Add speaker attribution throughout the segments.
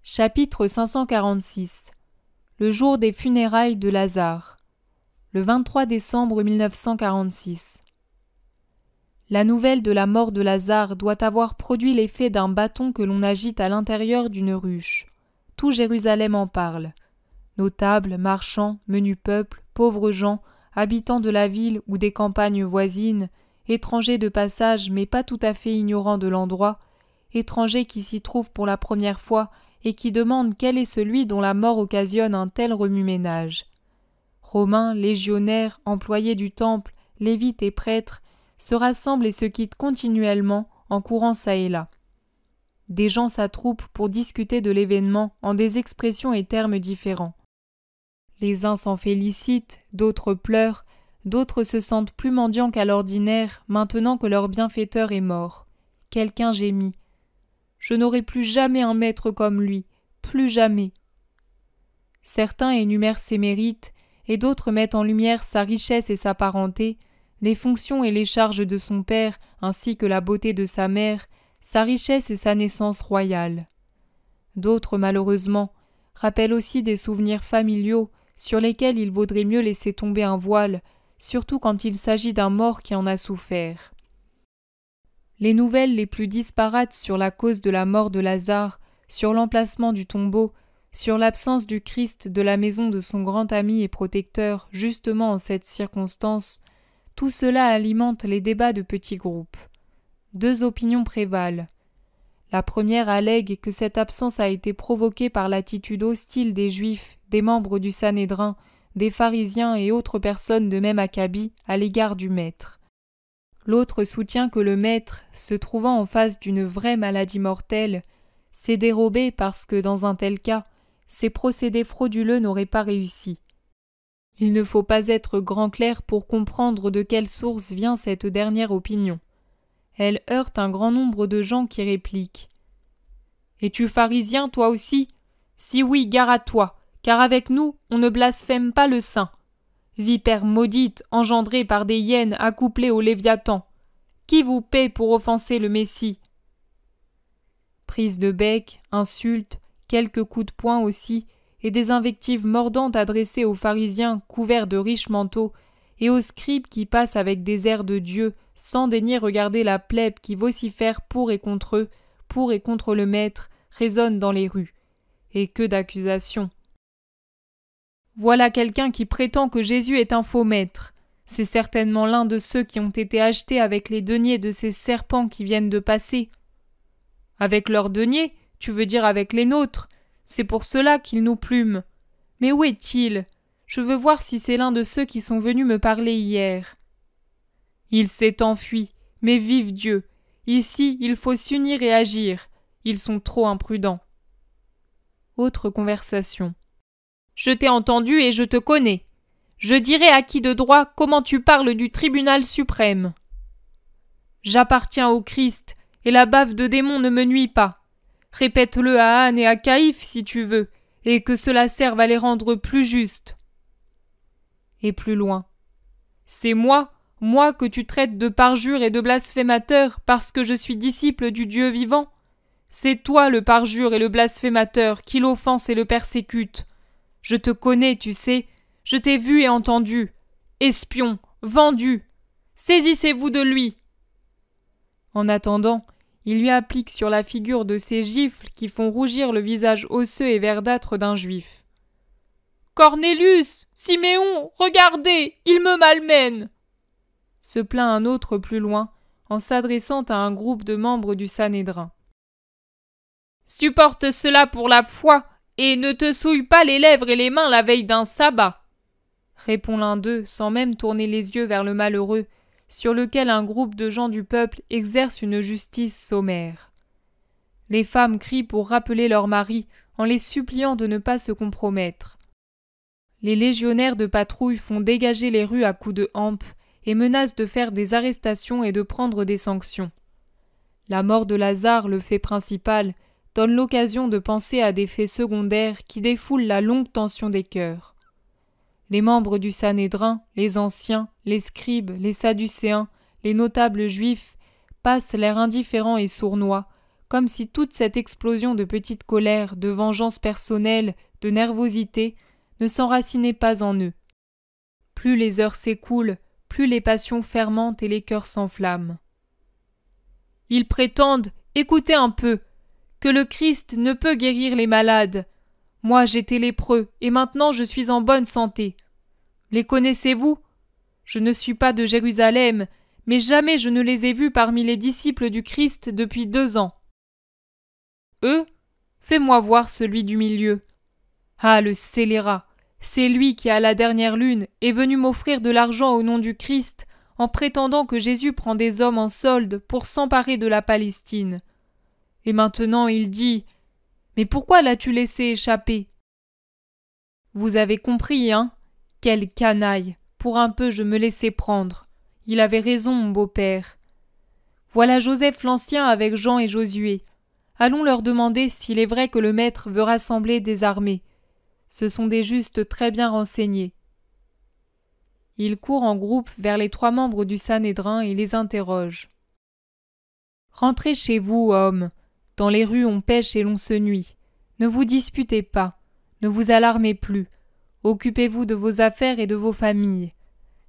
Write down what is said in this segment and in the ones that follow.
Speaker 1: Chapitre 546. Le jour des funérailles de Lazare. Le 23 décembre 1946. La nouvelle de la mort de Lazare doit avoir produit l'effet d'un bâton que l'on agite à l'intérieur d'une ruche. Tout Jérusalem en parle. Notables, marchands, menus peuple, pauvres gens, habitants de la ville ou des campagnes voisines, étrangers de passage mais pas tout à fait ignorants de l'endroit, étrangers qui s'y trouvent pour la première fois et qui demandent quel est celui dont la mort occasionne un tel remue-ménage. Romains, légionnaires, employés du temple, lévites et prêtres se rassemblent et se quittent continuellement en courant çà et là. Des gens s'attroupent pour discuter de l'événement en des expressions et termes différents. Les uns s'en félicitent, d'autres pleurent, d'autres se sentent plus mendiants qu'à l'ordinaire maintenant que leur bienfaiteur est mort. Quelqu'un gémit. Je n'aurai plus jamais un maître comme lui, plus jamais. Certains énumèrent ses mérites, et d'autres mettent en lumière sa richesse et sa parenté, les fonctions et les charges de son père, ainsi que la beauté de sa mère, sa richesse et sa naissance royale. D'autres, malheureusement, rappellent aussi des souvenirs familiaux sur lesquels il vaudrait mieux laisser tomber un voile, surtout quand il s'agit d'un mort qui en a souffert. Les nouvelles les plus disparates sur la cause de la mort de Lazare, sur l'emplacement du tombeau, sur l'absence du Christ de la maison de son grand ami et protecteur justement en cette circonstance, tout cela alimente les débats de petits groupes. Deux opinions prévalent. La première allègue que cette absence a été provoquée par l'attitude hostile des Juifs, des membres du Sanhédrin, des pharisiens et autres personnes de même acabit à l'égard du Maître. L'autre soutient que le Maître, se trouvant en face d'une vraie maladie mortelle, s'est dérobé parce que, dans un tel cas, ses procédés frauduleux n'auraient pas réussi. Il ne faut pas être grand clerc pour comprendre de quelle source vient cette dernière opinion. Elle heurte un grand nombre de gens qui répliquent. « Es-tu pharisien, toi aussi ? Si oui, gare à toi, car avec nous, on ne blasphème pas le saint. Vipère maudite, engendrée par des hyènes accouplées au Léviathan. Qui vous paie pour offenser le Messie ?» Prise de bec, insultes, quelques coups de poing aussi, et des invectives mordantes adressées aux pharisiens couverts de riches manteaux, et aux scribes qui passent avec des airs de Dieu, sans daigner regarder la plèbe qui vocifère pour et contre eux, pour et contre le Maître, résonnent dans les rues. Et que d'accusations! Voilà quelqu'un qui prétend que Jésus est un faux maître. C'est certainement l'un de ceux qui ont été achetés avec les deniers de ces serpents qui viennent de passer. Avec leurs deniers, tu veux dire avec les nôtres. C'est pour cela qu'ils nous plument. Mais où est-il ? Je veux voir si c'est l'un de ceux qui sont venus me parler hier. Il s'est enfui, mais vive Dieu! Ici, il faut s'unir et agir. Ils sont trop imprudents. Autre conversation. Je t'ai entendu et je te connais. Je dirai à qui de droit comment tu parles du tribunal suprême. J'appartiens au Christ, et la bave de démon ne me nuit pas. Répète-le à Anne et à Caïphe si tu veux, et que cela serve à les rendre plus justes. Et plus loin. C'est moi que tu traites de parjure et de blasphémateur parce que je suis disciple du Dieu vivant. C'est toi le parjure et le blasphémateur qui l'offense et le persécute. Je te connais, tu sais, je t'ai vu et entendu. Espion, vendu, saisissez-vous de lui. En attendant, il lui applique sur la figure de ces gifles qui font rougir le visage osseux et verdâtre d'un juif. Cornelius, Siméon, regardez, il me malmène, se plaint un autre plus loin en s'adressant à un groupe de membres du Sanhédrin. Supporte cela pour la foi et ne te souille pas les lèvres et les mains la veille d'un sabbat, répond l'un d'eux sans même tourner les yeux vers le malheureux, sur lequel un groupe de gens du peuple exerce une justice sommaire. Les femmes crient pour rappeler leurs maris en les suppliant de ne pas se compromettre. Les légionnaires de patrouille font dégager les rues à coups de hampe et menacent de faire des arrestations et de prendre des sanctions. La mort de Lazare, le fait principal, donne l'occasion de penser à des faits secondaires qui défoulent la longue tension des cœurs. Les membres du Sanhédrin, les anciens, les scribes, les sadducéens, les notables juifs passent l'air indifférent et sournois, comme si toute cette explosion de petite colère, de vengeance personnelle, de nervosité, ne s'enracinait pas en eux. Plus les heures s'écoulent, plus les passions fermentent et les cœurs s'enflamment. Ils prétendent, écoutez un peu, que le Christ ne peut guérir les malades. Moi j'étais lépreux, et maintenant je suis en bonne santé. Les connaissez-vous ? Je ne suis pas de Jérusalem, mais jamais je ne les ai vus parmi les disciples du Christ depuis 2 ans. Eux ? Fais-moi voir celui du milieu. Ah, le scélérat ! C'est lui qui, à la dernière lune, est venu m'offrir de l'argent au nom du Christ, en prétendant que Jésus prend des hommes en solde pour s'emparer de la Palestine. Et maintenant il dit « Mais pourquoi l'as-tu laissé échapper ?» Vous avez compris, hein ? Quelle canaille ! Pour un peu je me laissais prendre. Il avait raison, mon beau-père. Voilà Joseph l'Ancien avec Jean et Josué. Allons leur demander s'il est vrai que le Maître veut rassembler des armées. Ce sont des justes très bien renseignés. Ils courent en groupe vers les 3 membres du Sanhédrin et les interrogent. « Rentrez chez vous, hommes. Dans les rues on pêche et l'on se nuit. Ne vous disputez pas. Ne vous alarmez plus. Occupez-vous de vos affaires et de vos familles.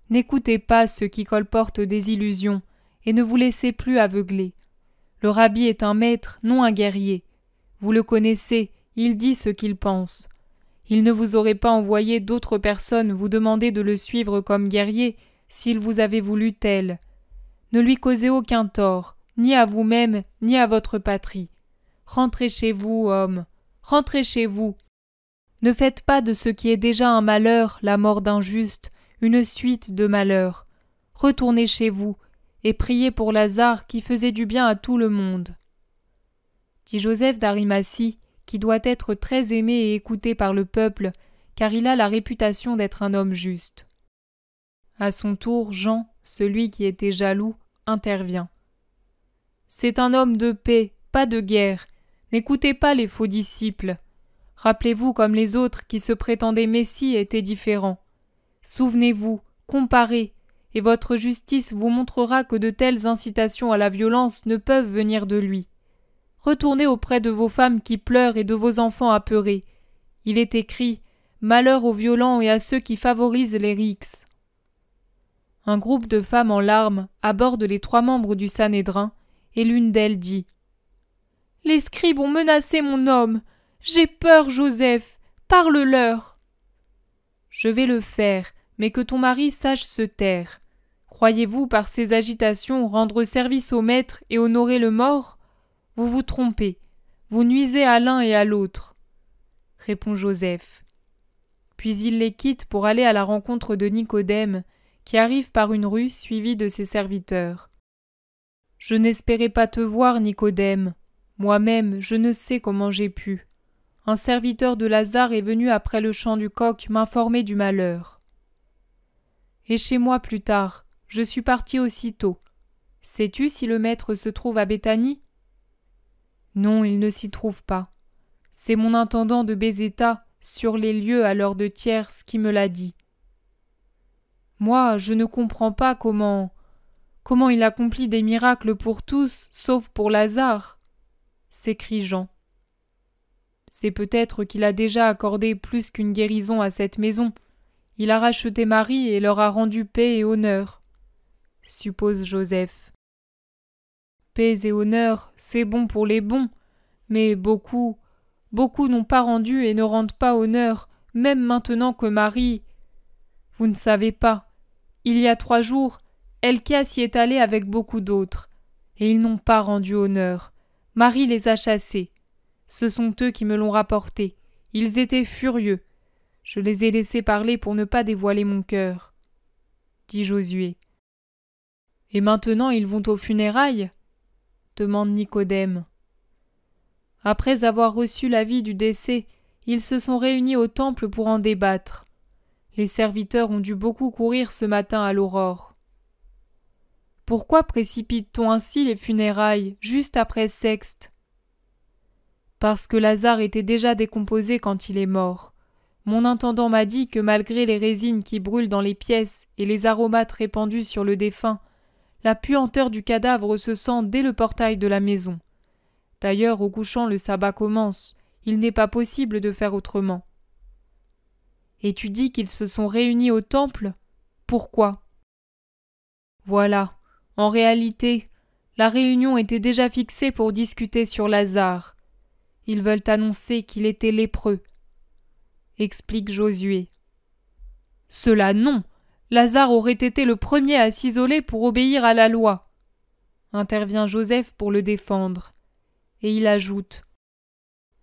Speaker 1: N'écoutez pas ceux qui colportent des illusions et ne vous laissez plus aveugler. Le rabbi est un maître, non un guerrier. Vous le connaissez, il dit ce qu'il pense. Il ne vous aurait pas envoyé d'autres personnes vous demander de le suivre comme guerrier s'il vous avait voulu tel. Ne lui causez aucun tort, ni à vous-même, ni à votre patrie. Rentrez chez vous, hommes, rentrez chez vous. Ne faites pas de ce qui est déjà un malheur, la mort d'un juste, une suite de malheurs. Retournez chez vous, et priez pour Lazare qui faisait du bien à tout le monde. Dit Joseph d'Arimathie, qui doit être très aimé et écouté par le peuple, car il a la réputation d'être un homme juste. À son tour, Jean, celui qui était jaloux, intervient. « C'est un homme de paix, pas de guerre. N'écoutez pas les faux disciples. Rappelez-vous comme les autres qui se prétendaient Messie étaient différents. Souvenez-vous, comparez, et votre justice vous montrera que de telles incitations à la violence ne peuvent venir de lui. Retournez auprès de vos femmes qui pleurent et de vos enfants apeurés. Il est écrit « Malheur aux violents et à ceux qui favorisent les rixes ». Un groupe de femmes en larmes aborde les 3 membres du Sanhédrin, et l'une d'elles dit « Les scribes ont menacé mon homme. J'ai peur, Joseph. Parle-leur. » « Je vais le faire, mais que ton mari sache se taire. Croyez-vous par ces agitations rendre service au maître et honorer le mort ? Vous vous trompez. Vous nuisez à l'un et à l'autre. » Répond Joseph. Puis il les quitte pour aller à la rencontre de Nicodème, qui arrive par une rue suivi de ses serviteurs. « Je n'espérais pas te voir, Nicodème. Moi-même, je ne sais comment j'ai pu. Un serviteur de Lazare est venu après le chant du coq m'informer du malheur. Et chez moi plus tard, je suis parti aussitôt. Sais-tu si le maître se trouve à Béthanie ? Non, il ne s'y trouve pas. C'est mon intendant de Bézéta, sur les lieux à l'heure de tierce, qui me l'a dit. Moi, je ne comprends pas comment il accomplit des miracles pour tous, sauf pour Lazare, s'écrie Jean. C'est peut-être qu'il a déjà accordé plus qu'une guérison à cette maison. Il a racheté Marie et leur a rendu paix et honneur, suppose Joseph. Paix et honneur, c'est bon pour les bons, mais beaucoup n'ont pas rendu et ne rendent pas honneur, même maintenant que Marie... Vous ne savez pas. Il y a 3 jours, Elchias y est allé avec beaucoup d'autres, et ils n'ont pas rendu honneur. Marie les a chassés. Ce sont eux qui me l'ont rapporté. Ils étaient furieux. Je les ai laissés parler pour ne pas dévoiler mon cœur, dit Josué. Et maintenant ils vont aux funérailles ? Demande Nicodème. Après avoir reçu l'avis du décès, ils se sont réunis au temple pour en débattre. Les serviteurs ont dû beaucoup courir ce matin à l'aurore. Pourquoi précipite-t-on ainsi les funérailles, juste après Sexte ? Parce que Lazare était déjà décomposé quand il est mort. Mon intendant m'a dit que malgré les résines qui brûlent dans les pièces et les aromates répandus sur le défunt, la puanteur du cadavre se sent dès le portail de la maison. D'ailleurs, au couchant, le sabbat commence. Il n'est pas possible de faire autrement. Et tu dis qu'ils se sont réunis au temple ? Pourquoi ? Voilà. En réalité, la réunion était déjà fixée pour discuter sur Lazare. Ils veulent annoncer qu'il était lépreux. Explique Josué. Cela non. Lazare aurait été le premier à s'isoler pour obéir à la loi. Intervient Joseph pour le défendre. Et il ajoute.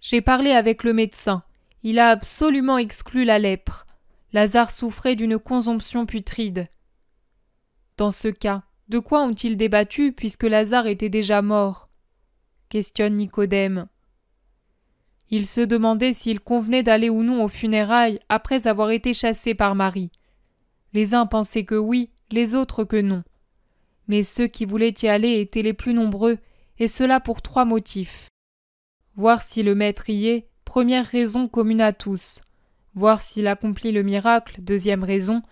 Speaker 1: J'ai parlé avec le médecin. Il a absolument exclu la lèpre. Lazare souffrait d'une consomption putride. Dans ce cas, de quoi ont-ils débattu puisque Lazare était déjà mort ? Questionne Nicodème. Il se demandait s'il convenait d'aller ou non aux funérailles après avoir été chassé par Marie. Les uns pensaient que oui, les autres que non. Mais ceux qui voulaient y aller étaient les plus nombreux, et cela pour 3 motifs. Voir si le maître y est, première raison commune à tous. Voir s'il accomplit le miracle, deuxième raison.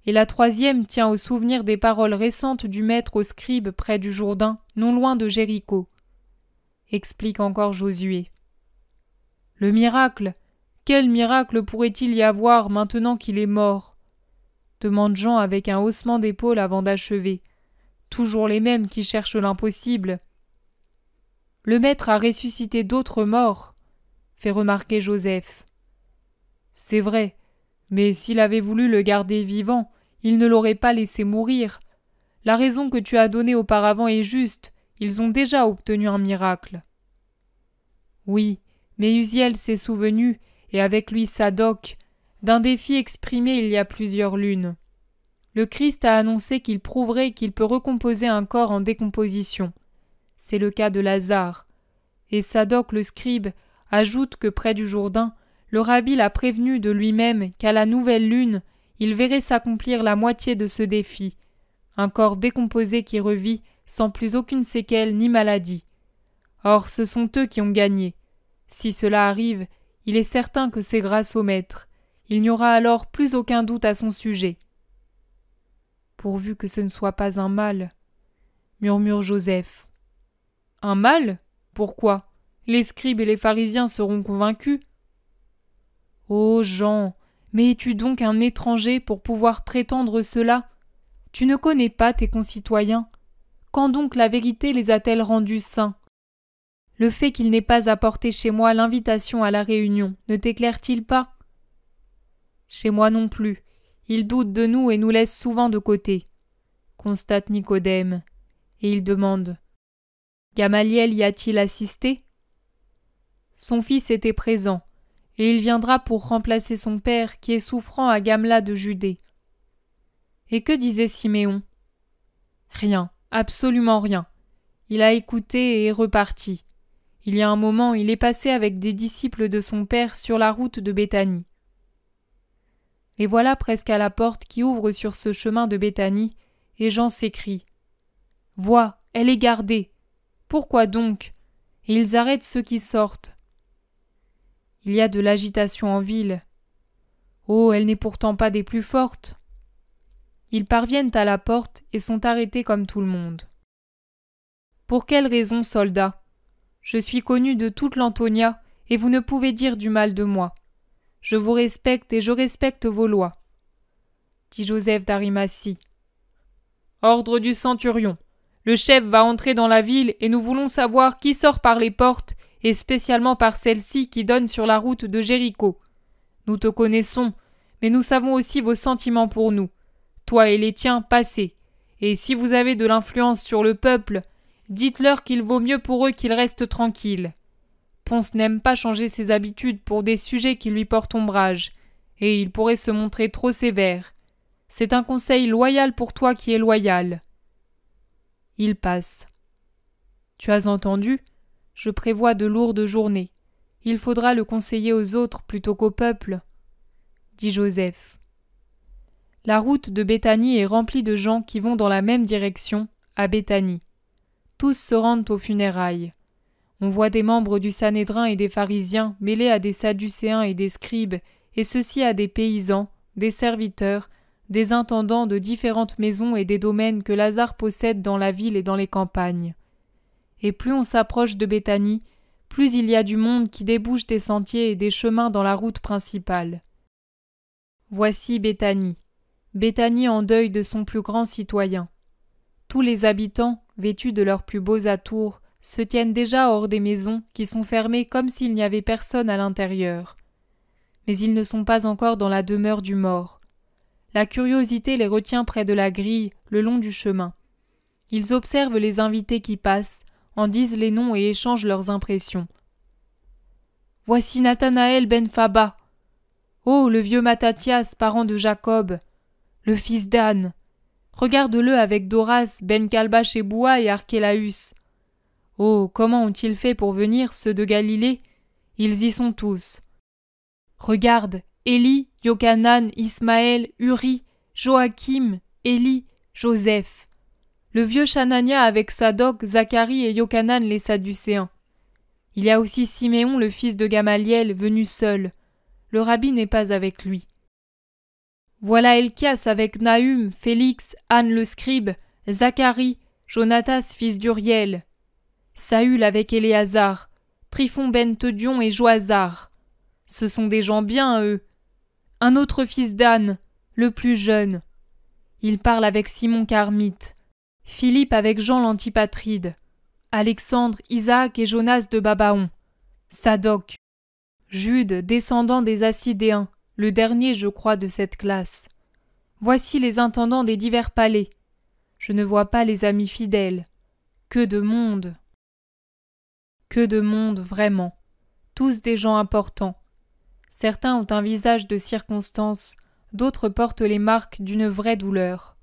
Speaker 1: Et la troisième tient au souvenir des paroles récentes du maître aux scribes près du Jourdain, non loin de Jéricho. Explique encore Josué. Le miracle ? Quel miracle pourrait-il y avoir maintenant qu'il est mort ? Demande Jean avec un haussement d'épaule avant d'achever. Toujours les mêmes qui cherchent l'impossible. Le maître a ressuscité d'autres morts, fait remarquer Joseph. C'est vrai, mais s'il avait voulu le garder vivant, il ne l'aurait pas laissé mourir. La raison que tu as donnée auparavant est juste, ils ont déjà obtenu un miracle. Oui, mais Uziel s'est souvenu, et avec lui Sadoc, d'un défi exprimé il y a plusieurs lunes. Le Christ a annoncé qu'il prouverait qu'il peut recomposer un corps en décomposition. C'est le cas de Lazare. Et Sadoc le scribe ajoute que près du Jourdain, le rabbi l'a prévenu de lui-même qu'à la nouvelle lune, il verrait s'accomplir la moitié de ce défi, un corps décomposé qui revit sans plus aucune séquelle ni maladie. Or, ce sont eux qui ont gagné. Si cela arrive, il est certain que c'est grâce au Maître. Il n'y aura alors plus aucun doute à son sujet. Pourvu que ce ne soit pas un mal, murmure Joseph. Un mal ? Pourquoi ? Les scribes et les pharisiens seront convaincus. Ô Jean, mais es-tu donc un étranger pour pouvoir prétendre cela ? Tu ne connais pas tes concitoyens. Quand donc la vérité les a-t-elle rendus saints ? Le fait qu'il n'ait pas apporté chez moi l'invitation à la réunion ne t'éclaire-t-il pas ? Chez moi non plus. Il doute de nous et nous laisse souvent de côté, constate Nicodème, et il demande. Gamaliel y a-t-il assisté ? Son fils était présent, et il viendra pour remplacer son père qui est souffrant à Gamla de Judée. Et que disait Siméon ? Rien, absolument rien. Il a écouté et est reparti. Il y a un moment, il est passé avec des disciples de son père sur la route de Béthanie. Les voilà presque à la porte qui ouvre sur ce chemin de Béthanie, et Jean s'écrie. « Vois, elle est gardée. Pourquoi donc ?» Et ils arrêtent ceux qui sortent. Il y a de l'agitation en ville. Oh, elle n'est pourtant pas des plus fortes. Ils parviennent à la porte et sont arrêtés comme tout le monde. Pour quelle raison, soldats ? Je suis connu de toute l'Antonia, et vous ne pouvez dire du mal de moi. Je vous respecte et je respecte vos lois. Dit Joseph d'Arimathie. Ordre du centurion. Le chef va entrer dans la ville et nous voulons savoir qui sort par les portes et spécialement par celle-ci qui donne sur la route de Jéricho. Nous te connaissons, mais nous savons aussi vos sentiments pour nous. Toi et les tiens, passez. Et si vous avez de l'influence sur le peuple, dites-leur qu'il vaut mieux pour eux qu'ils restent tranquilles. Ponce n'aime pas changer ses habitudes pour des sujets qui lui portent ombrage, et il pourrait se montrer trop sévère. C'est un conseil loyal pour toi qui es loyal. Il passe. Tu as entendu ? Je prévois de lourdes journées. Il faudra le conseiller aux autres plutôt qu'au peuple, dit Joseph. La route de Béthanie est remplie de gens qui vont dans la même direction, à Béthanie. Tous se rendent aux funérailles. On voit des membres du Sanhédrin et des pharisiens mêlés à des sadducéens et des scribes, et ceux-ci à des paysans, des serviteurs, des intendants de différentes maisons et des domaines que Lazare possède dans la ville et dans les campagnes. et plus on s'approche de Béthanie, plus il y a du monde qui débouche des sentiers et des chemins dans la route principale. Voici Béthanie. Béthanie en deuil de son plus grand citoyen. Tous les habitants, vêtus de leurs plus beaux atours, se tiennent déjà hors des maisons qui sont fermées comme s'il n'y avait personne à l'intérieur. Mais ils ne sont pas encore dans la demeure du mort. La curiosité les retient près de la grille, le long du chemin. Ils observent les invités qui passent, en disent les noms et échangent leurs impressions. « Voici Nathanaël ben Faba. Oh, le vieux Mattathias, parent de Jacob. Le fils d'Anne. Regarde-le avec Doras, Ben Kalba chez Boua et Archélaüs. Oh, comment ont-ils fait pour venir, ceux de Galilée? Ils y sont tous. Regarde, Élie, Yochanan, Ismaël, Uri, Joachim, Élie, Joseph. Le vieux Chanania avec Sadoc, Zacharie et Yochanan les Sadducéens. Il y a aussi Siméon, le fils de Gamaliel, venu seul. Le rabbi n'est pas avec lui. Voilà Elkias avec Nahum, Félix, Anne le scribe, Zacharie, Jonatas fils d'Uriel. Saül avec Éléazar, Tryphon ben Tedion et Joazar. Ce sont des gens bien, eux. Un autre fils d'Anne, le plus jeune. Il parle avec Simon Carmite, Philippe avec Jean l'Antipatride, Alexandre, Isaac et Jonas de Babaon, Sadoc, Jude, descendant des Assidéens, le dernier, je crois, de cette classe. Voici les intendants des divers palais. Je ne vois pas les amis fidèles. Que de monde! Que de monde, vraiment. Tous des gens importants. Certains ont un visage de circonstance, d'autres portent les marques d'une vraie douleur.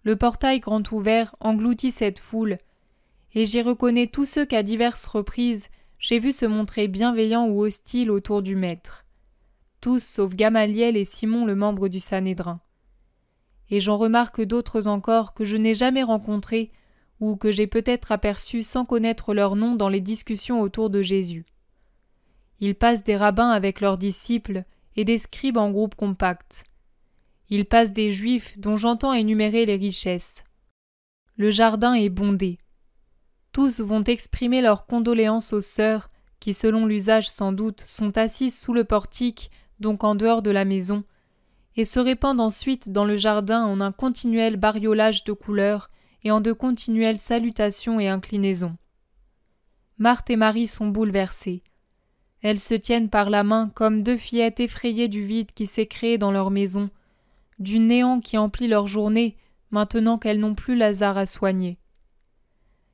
Speaker 1: Le portail grand ouvert engloutit cette foule, et j'y reconnais tous ceux qu'à diverses reprises j'ai vu se montrer bienveillants ou hostiles autour du maître. Tous sauf Gamaliel et Simon le membre du Sanhédrin. Et j'en remarque d'autres encore que je n'ai jamais rencontrés ou que j'ai peut-être aperçus sans connaître leur nom dans les discussions autour de Jésus. Ils passent des rabbins avec leurs disciples et des scribes en groupe compact. Ils passent des Juifs dont j'entends énumérer les richesses. Le jardin est bondé. Tous vont exprimer leurs condoléances aux sœurs qui, selon l'usage sans doute, sont assises sous le portique, donc en dehors de la maison, et se répandent ensuite dans le jardin en un continuel bariolage de couleurs et en de continuelles salutations et inclinaisons. Marthe et Marie sont bouleversées. Elles se tiennent par la main comme deux fillettes effrayées du vide qui s'est créé dans leur maison, du néant qui emplit leur journée maintenant qu'elles n'ont plus Lazare à soigner.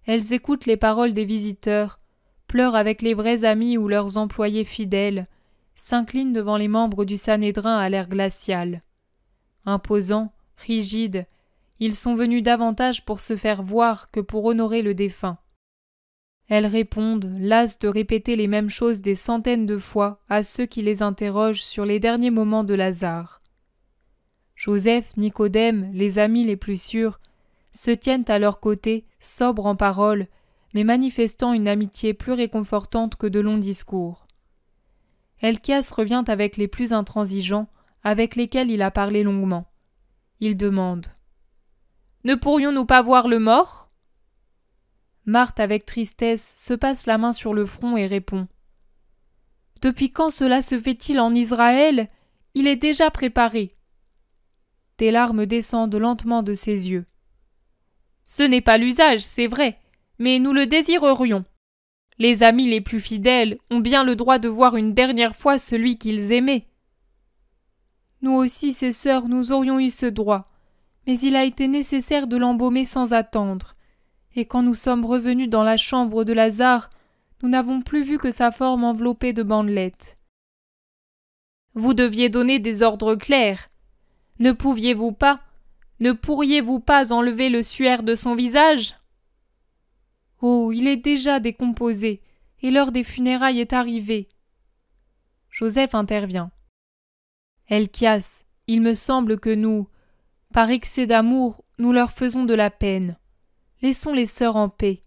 Speaker 1: Elles écoutent les paroles des visiteurs, pleurent avec les vrais amis ou leurs employés fidèles, s'inclinent devant les membres du Sanhédrin à l'air glacial. Imposants, rigides, ils sont venus davantage pour se faire voir que pour honorer le défunt. Elles répondent, lasses de répéter les mêmes choses des centaines de fois à ceux qui les interrogent sur les derniers moments de Lazare. Joseph, Nicodème, les amis les plus sûrs, se tiennent à leur côté, sobres en paroles, mais manifestant une amitié plus réconfortante que de longs discours. Elchias revient avec les plus intransigeants, avec lesquels il a parlé longuement. Il demande « Ne pourrions-nous pas voir le mort ?» Marthe, avec tristesse, se passe la main sur le front et répond « Depuis quand cela se fait-il en Israël? Il est déjà préparé. » Des larmes descendent lentement de ses yeux. « Ce n'est pas l'usage, c'est vrai, mais nous le désirerions. Les amis les plus fidèles ont bien le droit de voir une dernière fois celui qu'ils aimaient. » Nous aussi, ses sœurs, nous aurions eu ce droit, mais il a été nécessaire de l'embaumer sans attendre, et quand nous sommes revenus dans la chambre de Lazare, nous n'avons plus vu que sa forme enveloppée de bandelettes. Vous deviez donner des ordres clairs. Ne pourriez-vous pas enlever le suaire de son visage? Oh, il est déjà décomposé, et l'heure des funérailles est arrivée. Joseph intervient. Elchias, il me semble que nous, par excès d'amour, nous leur faisons de la peine. Laissons les sœurs en paix.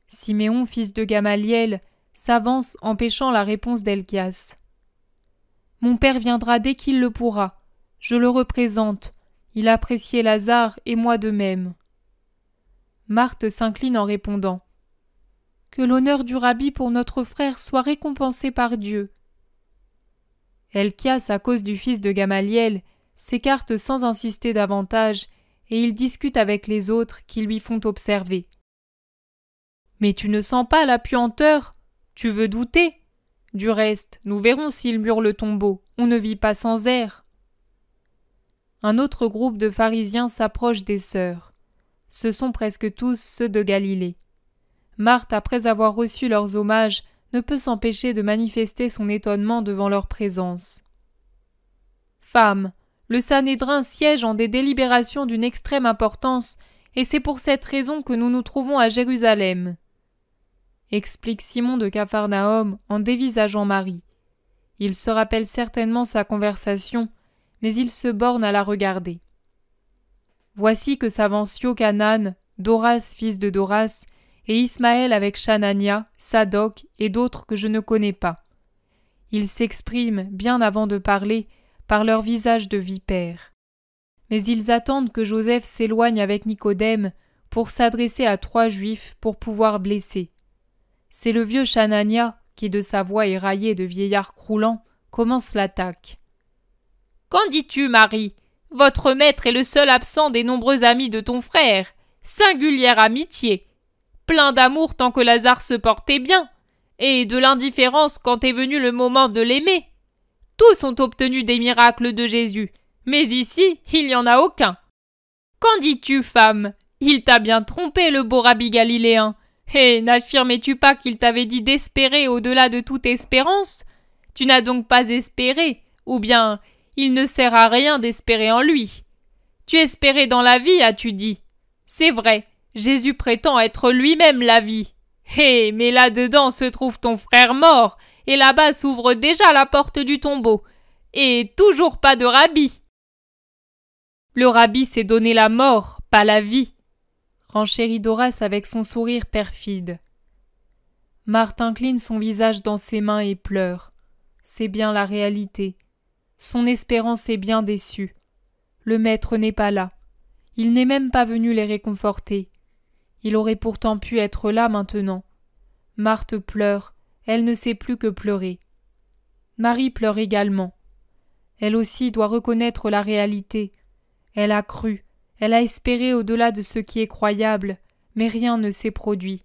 Speaker 1: Siméon, fils de Gamaliel, s'avance empêchant la réponse d'Elchias. Mon père viendra dès qu'il le pourra. Je le représente. Il appréciait Lazare et moi de même. Marthe s'incline en répondant. Que l'honneur du rabbi pour notre frère soit récompensé par Dieu. » Helkias, à cause du fils de Gamaliel, s'écarte sans insister davantage, et il discute avec les autres qui lui font observer. « Mais tu ne sens pas la puanteur? Tu veux douter? Du reste, nous verrons s'il mure le tombeau, on ne vit pas sans air. » Un autre groupe de pharisiens s'approche des sœurs. Ce sont presque tous ceux de Galilée. Marthe, après avoir reçu leurs hommages, ne peut s'empêcher de manifester son étonnement devant leur présence. « Femmes, le Sanhédrin siège en des délibérations d'une extrême importance, et c'est pour cette raison que nous nous trouvons à Jérusalem. » Explique Simon de Capharnaüm en dévisageant Marie. Il se rappelle certainement sa conversation, mais il se borne à la regarder. Voici que s'avancent Yochanan, Doras fils de Doras, et Ismaël avec Chanania, Sadoc et d'autres que je ne connais pas. Ils s'expriment, bien avant de parler, par leur visage de vipères. Mais ils attendent que Joseph s'éloigne avec Nicodème pour s'adresser à 3 Juifs pour pouvoir blesser. C'est le vieux Chanania qui, de sa voix éraillée de vieillard croulant, commence l'attaque. « Qu'en dis-tu, Marie? Votre maître est le seul absent des nombreux amis de ton frère. Singulière amitié! Plein d'amour tant que Lazare se portait bien, et de l'indifférence quand est venu le moment de l'aimer. Tous ont obtenu des miracles de Jésus, mais ici, il n'y en a aucun. Qu'en dis-tu, femme? Il t'a bien trompé, le beau rabbi galiléen. Et n'affirmais-tu pas qu'il t'avait dit d'espérer au-delà de toute espérance? Tu n'as donc pas espéré, ou bien il ne sert à rien d'espérer en lui. Tu espérais dans la vie, as-tu dit? C'est vrai, Jésus prétend être lui-même la vie. Mais là-dedans se trouve ton frère mort, et là-bas s'ouvre déjà la porte du tombeau. Et toujours pas de rabbi. Le rabbi s'est donné la mort, pas la vie, renchérit Doras avec son sourire perfide. Marthe incline son visage dans ses mains et pleure. C'est bien la réalité. Son espérance est bien déçue. Le maître n'est pas là. Il n'est même pas venu les réconforter. Il aurait pourtant pu être là maintenant. Marthe pleure, elle ne sait plus que pleurer. Marie pleure également. Elle aussi doit reconnaître la réalité. Elle a cru, elle a espéré au-delà de ce qui est croyable, mais rien ne s'est produit.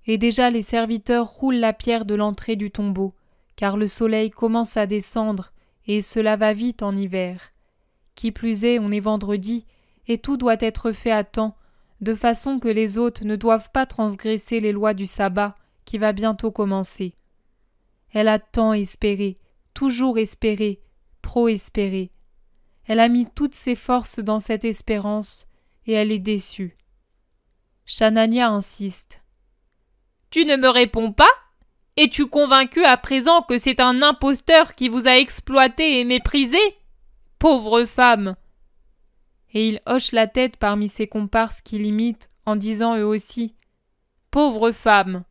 Speaker 1: Et déjà les serviteurs roulent la pierre de l'entrée du tombeau, car le soleil commence à descendre, et cela va vite en hiver. Qui plus est, on est vendredi, et tout doit être fait à temps, de façon que les hôtes ne doivent pas transgresser les lois du sabbat, qui va bientôt commencer. Elle a tant espéré, toujours espéré, trop espéré. Elle a mis toutes ses forces dans cette espérance, et elle est déçue. Chanania insiste. « Tu ne me réponds pas? Es-tu convaincu à présent que c'est un imposteur qui vous a exploité et méprisé? Pauvre femme !» Et il hoche la tête parmi ses comparses qui l'imitent en disant eux aussi « Pauvre femme !»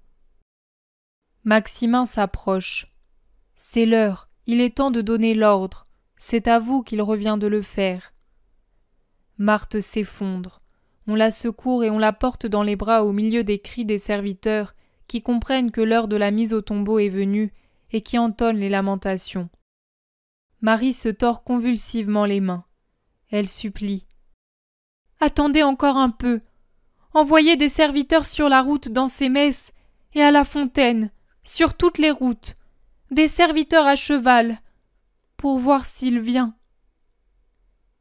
Speaker 1: Maximin s'approche. « C'est l'heure, il est temps de donner l'ordre. C'est à vous qu'il revient de le faire. » Marthe s'effondre. On la secourt et on la porte dans les bras au milieu des cris des serviteurs qui comprennent que l'heure de la mise au tombeau est venue et qui entonnent les lamentations. Marie se tord convulsivement les mains. Elle supplie. « Attendez encore un peu. Envoyez des serviteurs sur la route dans ces messes et à la fontaine, sur toutes les routes, des serviteurs à cheval, pour voir s'il vient. »«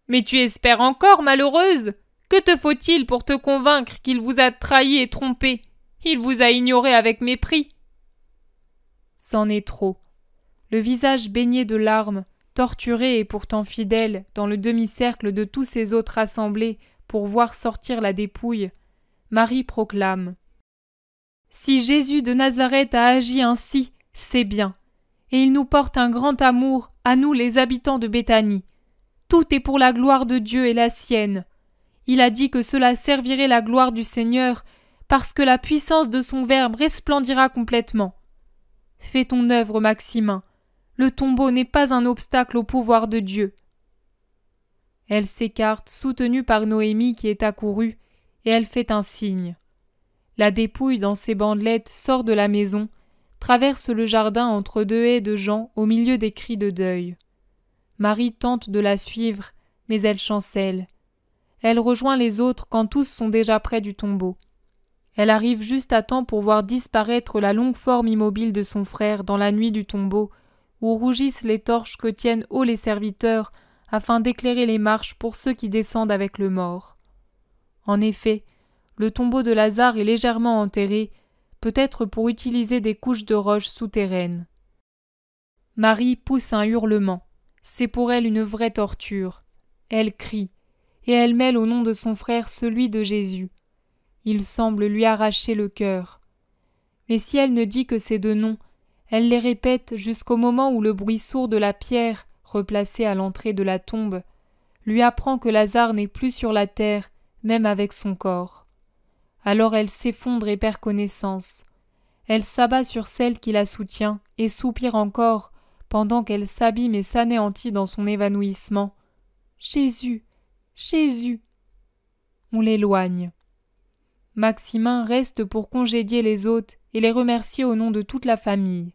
Speaker 1: Mais tu espères encore, malheureuse? Que te faut-il pour te convaincre qu'il vous a trahi et trompé? Il vous a ignoré avec mépris. » C'en est trop. Le visage baigné de larmes, torturé et pourtant fidèle dans le demi-cercle de tous ces autres rassemblés pour voir sortir la dépouille, Marie proclame. Si Jésus de Nazareth a agi ainsi, c'est bien, et il nous porte un grand amour, à nous les habitants de Béthanie. Tout est pour la gloire de Dieu et la sienne. Il a dit que cela servirait la gloire du Seigneur, parce que la puissance de son Verbe resplendira complètement. Fais ton œuvre, Maximin. Le tombeau n'est pas un obstacle au pouvoir de Dieu. Elle s'écarte, soutenue par Noémie qui est accourue, et elle fait un signe. La dépouille dans ses bandelettes sort de la maison, traverse le jardin entre deux haies de gens au milieu des cris de deuil. Marie tente de la suivre, mais elle chancelle. Elle rejoint les autres quand tous sont déjà près du tombeau. Elle arrive juste à temps pour voir disparaître la longue forme immobile de son frère dans la nuit du tombeau, où rougissent les torches que tiennent haut les serviteurs afin d'éclairer les marches pour ceux qui descendent avec le mort. En effet, le tombeau de Lazare est légèrement enterré, peut-être pour utiliser des couches de roches souterraines. Marie pousse un hurlement. C'est pour elle une vraie torture. Elle crie, et elle mêle au nom de son frère celui de Jésus. Il semble lui arracher le cœur. Mais si elle ne dit que ces deux noms, elle les répète jusqu'au moment où le bruit sourd de la pierre, replacée à l'entrée de la tombe, lui apprend que Lazare n'est plus sur la terre, même avec son corps. Alors elle s'effondre et perd connaissance. Elle s'abat sur celle qui la soutient et soupire encore, pendant qu'elle s'abîme et s'anéantit dans son évanouissement. « Jésus, Jésus !» On l'éloigne. Maximin reste pour congédier les hôtes et les remercier au nom de toute la famille.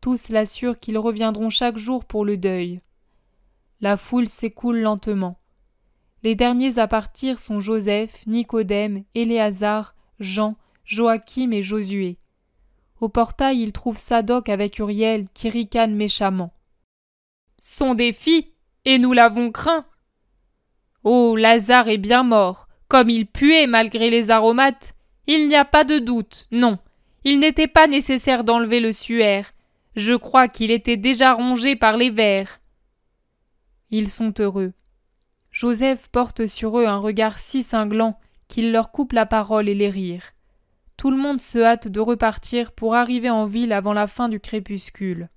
Speaker 1: Tous l'assurent qu'ils reviendront chaque jour pour le deuil. La foule s'écoule lentement. Les derniers à partir sont Joseph, Nicodème, Éléazar, Jean, Joachim et Josué. Au portail, ils trouvent Sadoc avec Uriel qui ricanent méchamment. « Sont des filles, et nous l'avons craint. Oh, Lazare est bien mort, comme il puait malgré les aromates. Il n'y a pas de doute, non. Il n'était pas nécessaire d'enlever le suaire. Je crois qu'il était déjà rongé par les vers. » Ils sont heureux. Joseph porte sur eux un regard si cinglant qu'il leur coupe la parole et les rires. Tout le monde se hâte de repartir pour arriver en ville avant la fin du crépuscule.